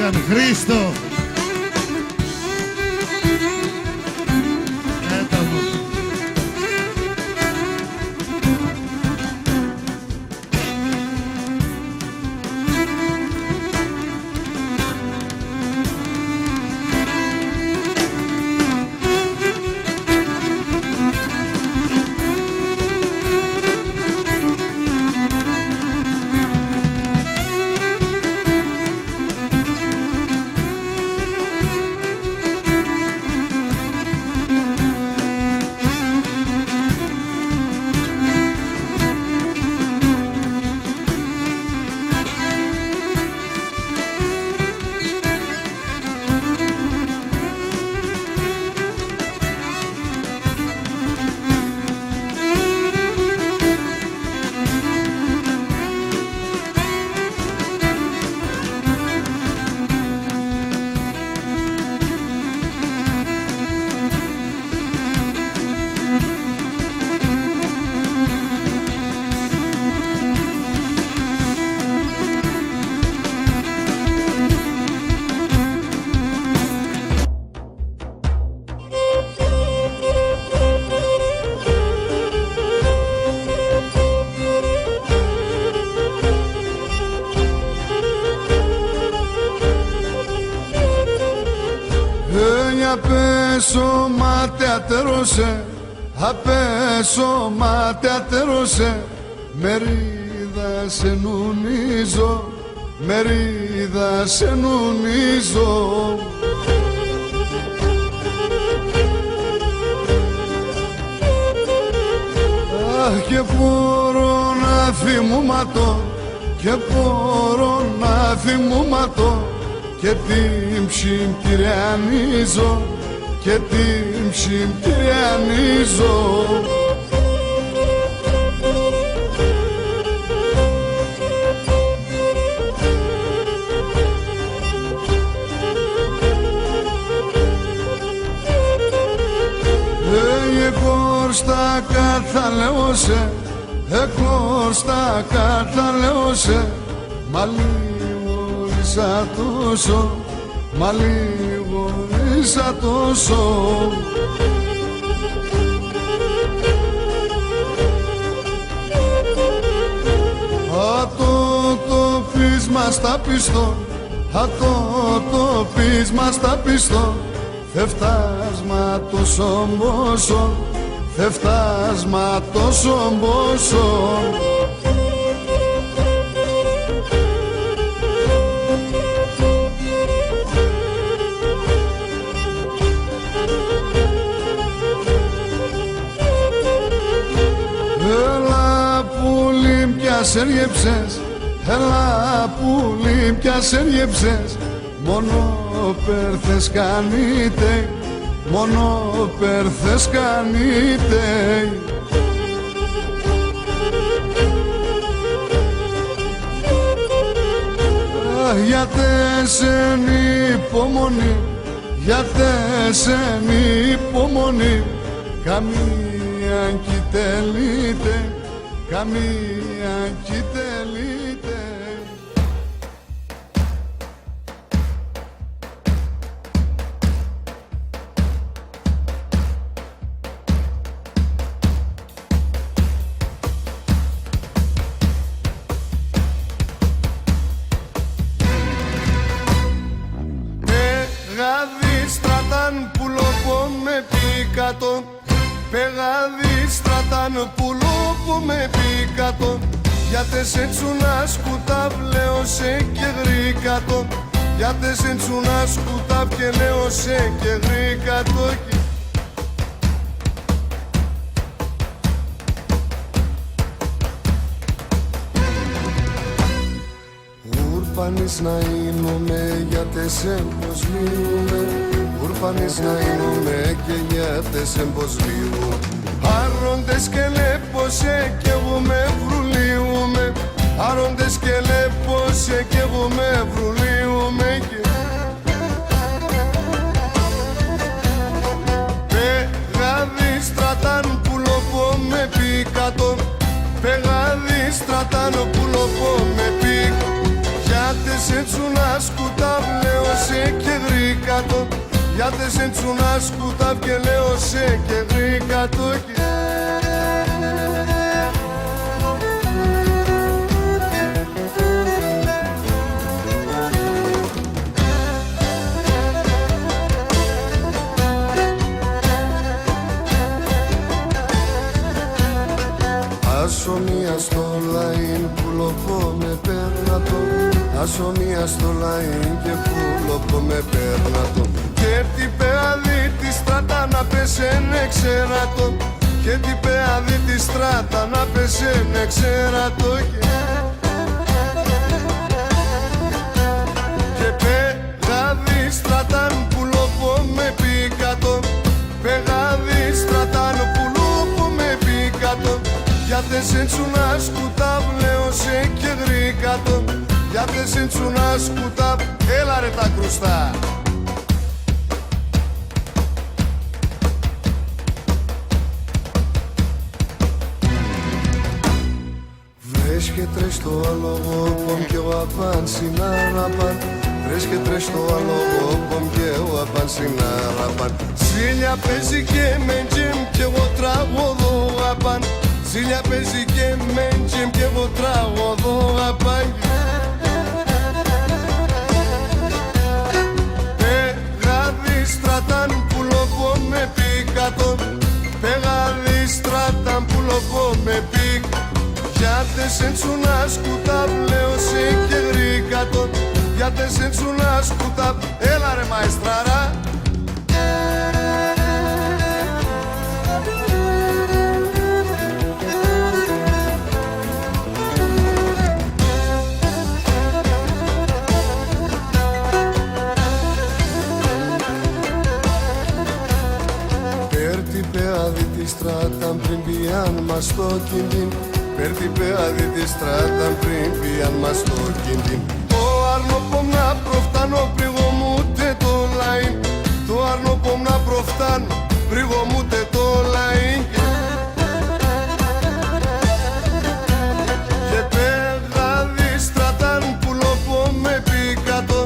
Σαν Χρήστο. Απέσω μάτια τερώσε, απέσω μάτια τερώσε, μερίδα σε νουνίζω, μερίδα σε νουνίζω. Αχ, και μπορώ να θυμούματω, και μπορώ να θυμούματω, και την ψυντηριανίζω, και την ψυντηριανίζω. Εγώ στα καταλέωσε, εγώ στα καταλέωσε, μα λιγορίσα τόσο, μα λιγορίσα τόσο. Το πείσμα στα πιστό, το πείσμα στα πιστό, θε φτάσμα τόσο μπόσο, θε φτάσμα τόσο μπόσο. Έλα πουλί πια σε ριέψες, έλα πουλί πια σε ριέψες, μόνο πέρθες κάνετε, μόνο πέρθες κάνετε. Γιατί σεν υπομονή, γιατί σεν υπομονή, καμία κι τελείτε, καμία κι τελείτε. Στράταν πουλόπο με πικάτο, πεγάδι στράταν πουλόπο με πικάτο, γιατί σε τσούνα σκούτα βλέωσε και γρήκατο, γιατί σε τσούνα σκούτα βλέωσε και γρήκατο. Ουρπανείς να είμαι γιατί σε προσλύουμε, ουρπανείς να είμαι και γιατί σε προσλύουμε. Άροντες και λέπωσε κι εγώ με βρουλίουμε, άροντες και λέπωσε κι εγώ με βρουλίουμε. Πεγάδι στράταν πουλόπο με πικάτο, πεγάδι στράταν πουλόπο με πικάτο, γιατί σε τσούνα σκούτα βλέω γρήκατο. Γιατί σε τσουνά σκούτα και λέω σε και γρήκατο. Άσο μία στο λαϊν που λοπώ με πέρνατο. Άσο μία στο λαϊν και που λοπώ με πέρνατο. Και τι πεαδί τη στράτα να πέσαινε ξέρατο. Και τι πεαδί τη στράτα να πέσαινε ξέρατο. Και πεγαδί στράταν που λοπώ με πίκατο. Πεγαδί στράταν που λοπώ με πίκατο. Γιατί σε τσουνά σκούτα βλέω σε και γρήκατο. Γιατί σε τσουνά σκούτα, έλα ρε τα κρουστά. Βρες και τρες το άλογο πομ και ο απάν συνάραπαν. Βρες και τρες το άλογο πομ και ο απάν συνάραπαν. Ζήλια παίζει και με τζιμ και εγώ τραγωδώ απάν. Ζήλια παίζει και με τζιμ και εγώ τραγωδώ απάν. Πεγαδί στράταν που λοπώ με πίκατο. Πεγαδί στράταν που λοπώ με πίκ. Γιατί σε τσουνά σκούτα λέω σε και γρήκατο. Γιατί σε τσουνά σκούτα, έλα ρε μαεστράρα. Πέρτη πεάδι τη στράτα πριν πιάν μας το κινδύν. Πέρτη πεάδι τη στράτα πριν πιάν μας το κινδύν. Το άρνο πομ να προφτάνω πρίγω μου τε το λαϊν. Το άρνο πομ να προφτάνω πρίγω μου τε το λαϊν. Και πεγαδί στράταν που λοπώ με πίκατο.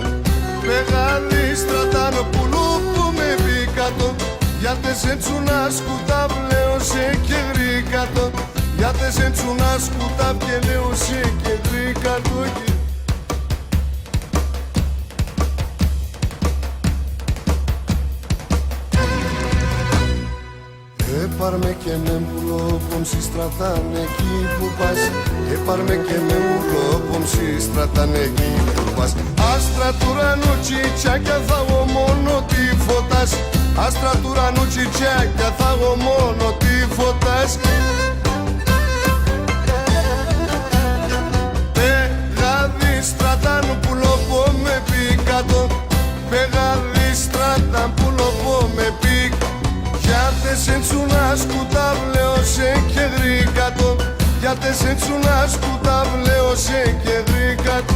Πεγαδί στράταν που λοπώ με πίκατο. Γιατί σε τσουνά σκούτα βλέω σε και γρήκατο. Γιατί σε τσουνά σκούτα και λέω σε και γρήκατο. Έπαρμε και με μπουλόπομ στρατάν εκεί που πας. Έπαρμε και με μπουλόπομ στρατάν εκεί που πας. Άστρα του ουρανού τσιτσάκια θα εγώ μόνο τι φωτάς. Άστρα του ουρανού τσιτσάκια θα εγώ μόνο τι φωτάς. Πεγαδί στρατάν που λοπώ με πίκατο. Πεγαδί στρατάν που λοπώ με πίκατο. Γιατί σε τσουνά σκούτα βλέω σε και γρήκατο. Γιατί σε τσουνά σκούτα βλέω σε και γρήκατο.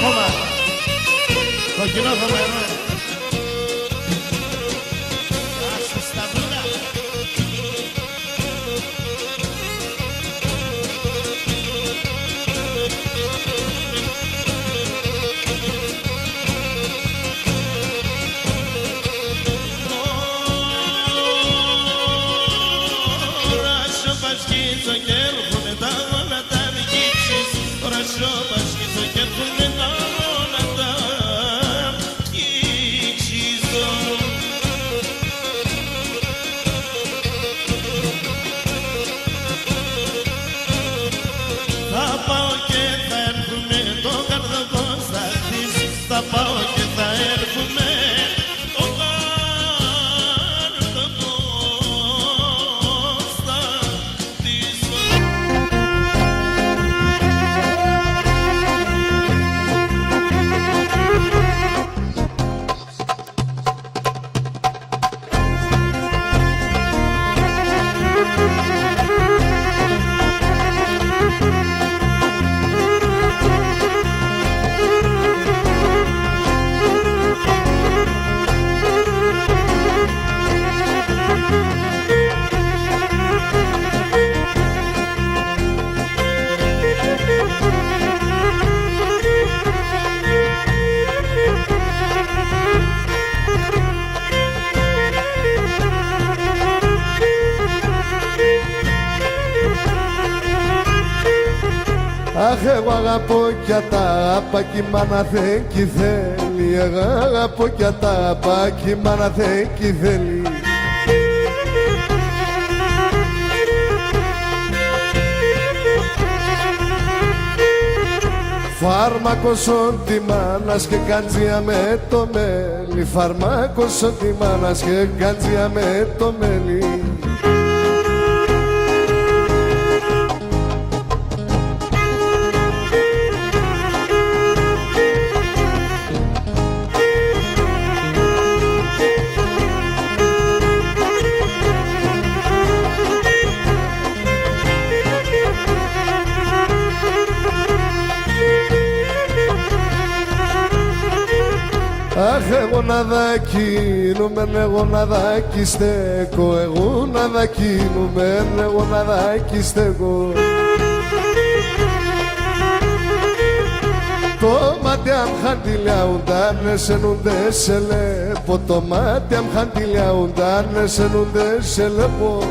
χώμα. Κοκκινό χώμα εδώ. Άσε στα βούλα. Πασκίζω και έρχομαι τα όλα τα δικήσεις. Τώρα σω πασκίζω και έρχομαι τα όλα τα δικήσεις. Θα πάω και θα έρχομαι το καρδοκός θα χτίσει. Θα πάω και θα έρχομαι το καρδοκός θα χτίσει. Αχ, εγώ αγαπώ κι ατάπα κι η μάνα δεν κι θέλει. Αγαπώ κι ατάπα κι η μάνα δεν κι θέλει. Φάρμακος τη μάνας και καντζία με το μέλι. Φάρμακος τη μάνας και καντζία με το μέλι. Αχ, εγώ να δακίνουμε, εγώ να δακί στέκω. Εγώ να δακίνουμε, εγώ να δακί στέκω. Το μάτι αμ χαντιλιάουνταν, εσενούνται σε λέπω. Το μάτι αμ χαντιλιάουνταν, εσενούνται σε λέπω.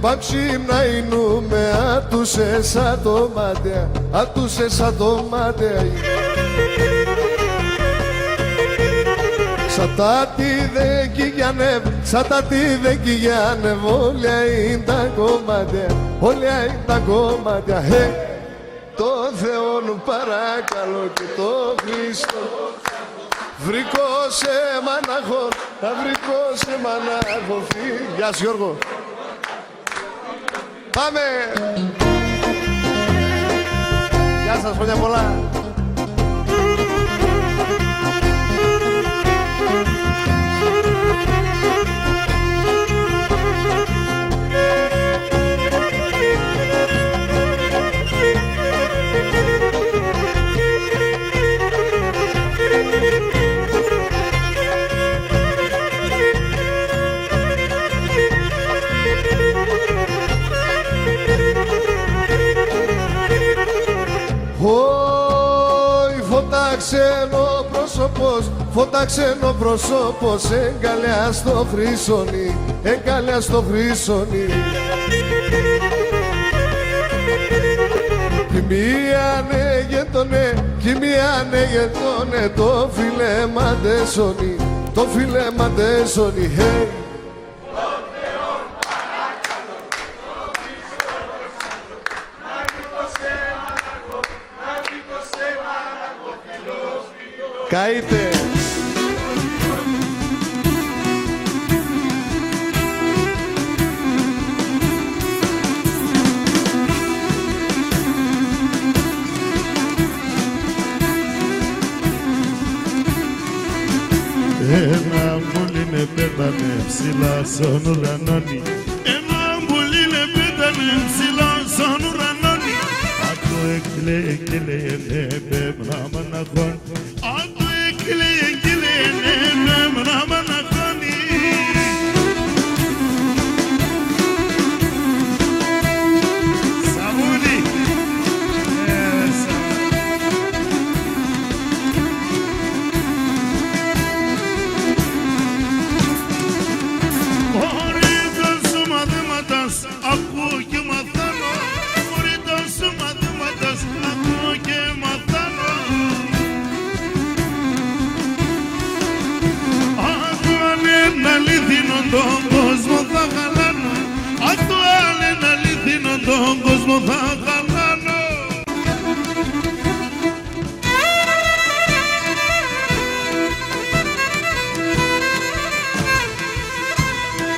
Παψίμνα είνουμε, ατούσε σαν το μάτια, ατούσε σαν το μάτια. Σαν τα τι δεν κυγιανεύει, σαν τα τι δεν κυγιανεύει. Όλα είναι τα κομμάτια, όλα είναι τα κομμάτια. Το Θεό μου παρακαλώ και το Χριστό. Βρήκω σε μανάχο, βρήκω σε μανάχο. Γεια σου Γιώργο. Πάμε! Γεια σας, χρόνια πολλά! Φώτα ξένο πρόσωπος, εγκαλιά στο χρυσόνι, εγκαλιά στο χρυσόνι. μία ναι γετονέ, κι μία ναι γετονέ, το φίλε μαντέσονι, το φίλε μαντέσονι, hey. Καείτε. Ένα μπουλίνε πέτανε ψηλά στον ουρανόνι. Ένα μπουλίνε πέτανε ψηλά στον ουρανόνι. Αυτό έκλαιγε και λένε πέμνα να χώνει. Αυτό έκλαιγε και λένε πέμνα να χώνει. Σαβούνι. Ακούω και μαθαίνω, χωρίς σου μαθήματας, ακούω και μαθαίνω. Άκου αν είναι αλήθινο τον κόσμο θα χαλάνω, άκου αν είναι αλήθινο τον κόσμο θα χαλάνω.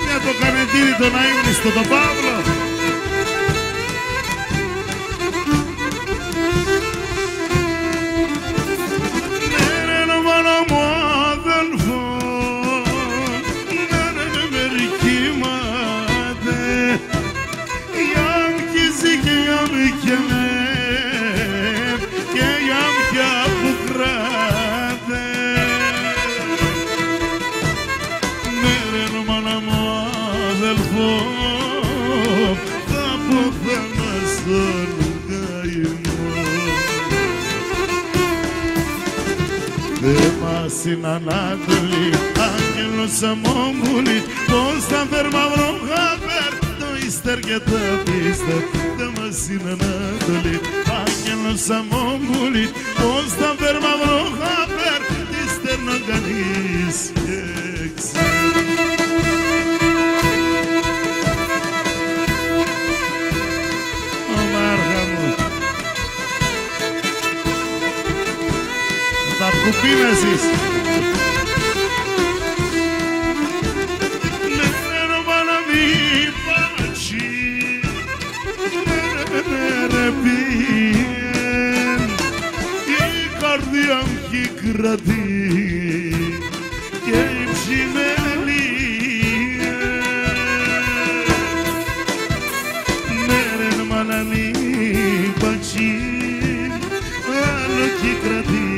Για το κανετήρι τον αείμνηστο τον Παύλο. Στην Ανάτολη, άγγελος αμόγκουλη, πώς θα φέρ μαύρο χάπερ, το ύστερ και το πίστερ, δε μας στην Ανάτολη, άγγελος αμόγκουλη, πώς θα φέρ μαύρο χάπερ, τι στερνό κανείς και ξέρει. Τα κουπίνα εσείς. Η καρδιά μου έχει κρατεί και η ψημένη μέρεν μανανή πατσί άλλο έχει κρατεί.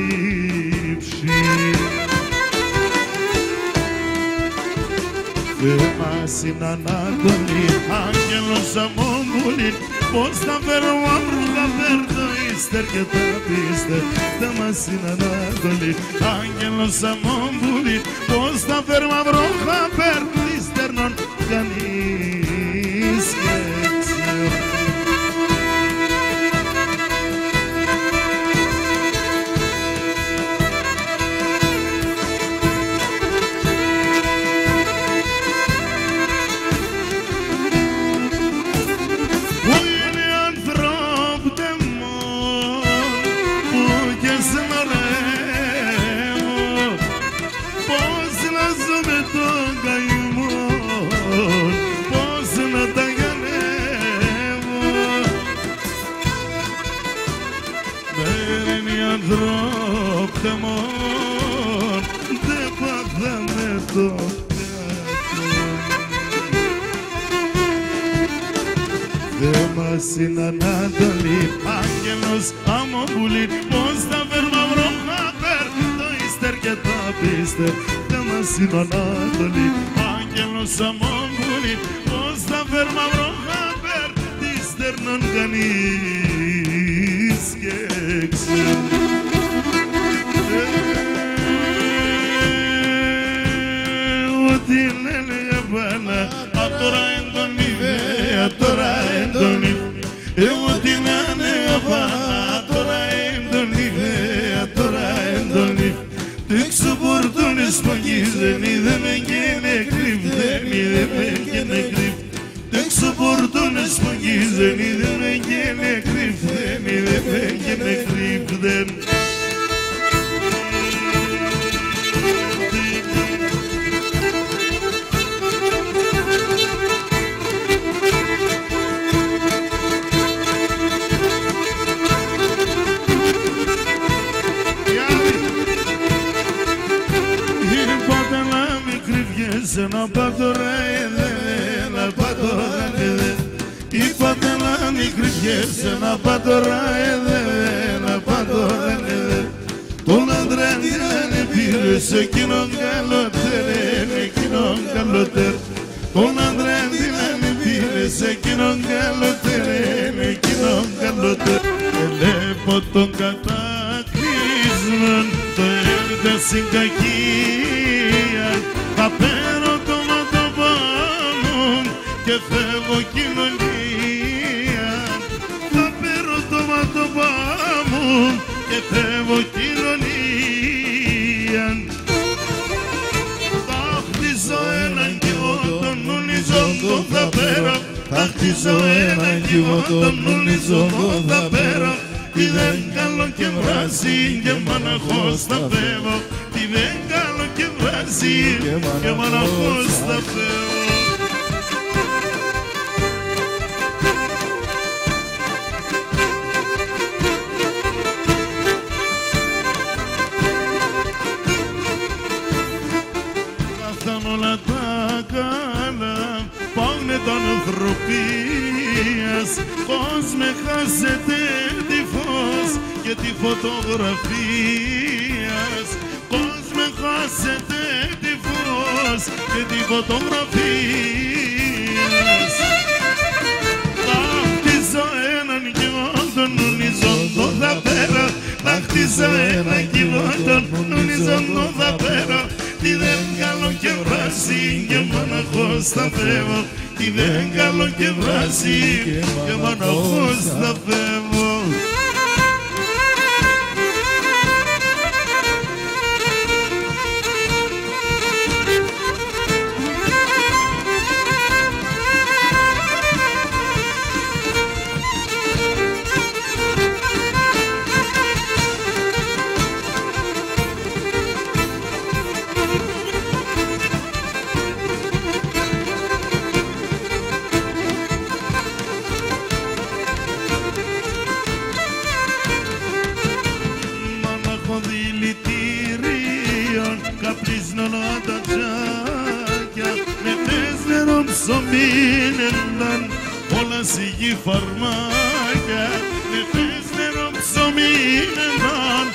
Στην Ανάτολη, άγγελος αμόγκουλη, πώς θα φέρω αύργα φέρ το ύστερ και τα πίστερ, δε μας στην Ανάτολη, άγγελος αμόγκουλη, πώς θα φέρω αύργα φέρ το ύστερ νον κανείς και ξέρει. Στην Ανάτολη, άγγελος αμόγκουλη, πώς θα φέρ μαύρο χάπερ, το ύστερ και τα πίστερ, δε μας στην Ανάτολη, άγγελος αμόγκουλη, πώς θα φέρ μαύρο χάπερ, τι στερνών κανείς και ξέρει. Ό,τι λένε για πάνω, τώρα εντονή, τώρα εντονή. Εγώ την ανέβα σπογγείς, δεν είδε με και νεκρύβ, δεν είδε με και νεκρύβ. Έξω πορτώνες σπογγείς, δεν είδε με και νεκρύβ, δεν είδε με και νεκρύβ, δεν. Να πατωρά να πατωρά είπατε να μην κρυφιέσαι να πατωρά να πατωρά τον αντρένιανε πήρες εκείνον καλότερ, εκείνον καλότερ. Τον αντρένιανε πήρες εκείνον καλότερ, εκείνον καλότερ. Ελέπω τον κατάκλυσμον, το έρτα στην κακία. Θα παίρνω το ματοπάμο και φεύγω κοινωνία. Θα παίρνω το ματοπάμο και φεύγω κοινωνία. Θα χτίσω έναν κύβο τον ουνιζόντο θα πέρω. Θα χτίσω έναν κύβο τον ουνιζόντο θα πέρω. Τι δεν καλό και βράζει και μοναχός θα φεύγω. Τι δεν καλό και βράζει και μοναχός θα φεύγω. Καθάν όλα τα καλά πάνε τα ανθρωπίας, πως με χάσετε τη φως και τη φωτογραφίας. Πως με χάσετε τη φως και τη φωτογραφίας. Θα χτίσω έναν κύβο τον ουνιζόντο θα πέρω. Θα χτίσω έναν κύβο τον ουνιζόντο θα πέρω. Τι δεν καλό και βράζει και μοναχός θα φεύγω. Τι δεν καλό και βράζει και μοναχός θα φεύγω. Ψωμίνενταν όλα σιγή φαρμάκια. Με θες νερό ψωμίνενταν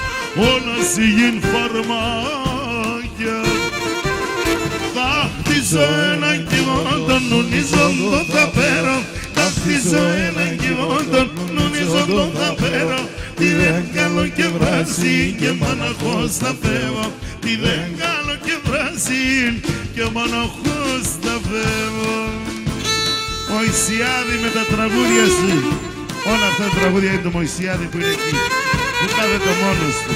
όλα σιγή φαρμάκια. Θα χτίσω έναν κύβο τον ουνιζόντο θα πέρω. Θα χτίσω έναν κύβο τον ουνιζόντο θα πέρω. Τι δεν καλό και βράζει και μοναχός θα φεύγω. Τι δεν καλό και βράζει και μοναχός θα φεύγω. Μωυσιάδη με τα τραγούδια σου. Όλα αυτά τα τραγούδια είναι το Μωυσιάδη που είναι εκεί, που κάθεται μόνος του.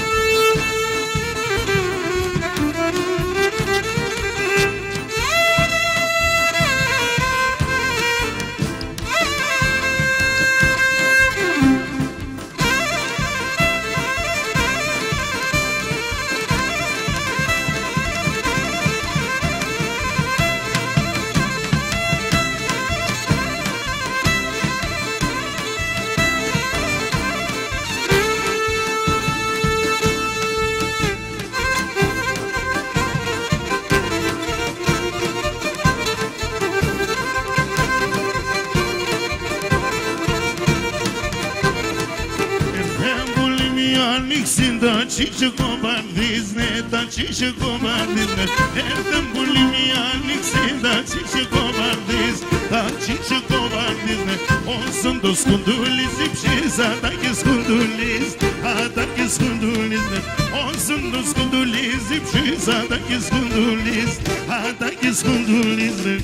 Τα τσίξε κομπαρδείς, ναι, τα τσίξε κομπαρδείς, ναι. Έρθεν πολύ μια ανοίξη, τα τσίξε κομπαρδείς, τα τσίξε κομπαρδείς, ναι. Όσον το σκουντούλης υψείς, ατάκες σκουντούλης, ατάκες σκουντούλης, ναι. Όσον το σκουντούλης υψείς, ατάκες σκουντούλης, ατάκες σκουντούλης, ναι.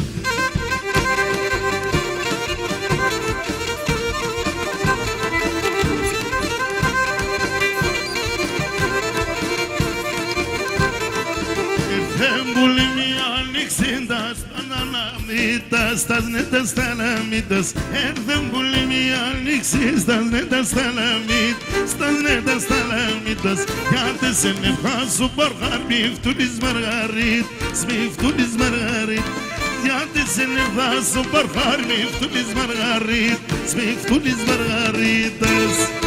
Στας νέτα σταλαμίτας έρθεν πολύ μια άνοιξη στας νέτα σταλαμίτας γιατί σε νεφάσου παρχάρ μυφτούλης Μαργαρίτ σμυφτούλης Μαργαρίτ γιατί σε νεφάσου παρχάρ μυφτούλης Μαργαρίτ σμυφτούλης Μαργαρίτας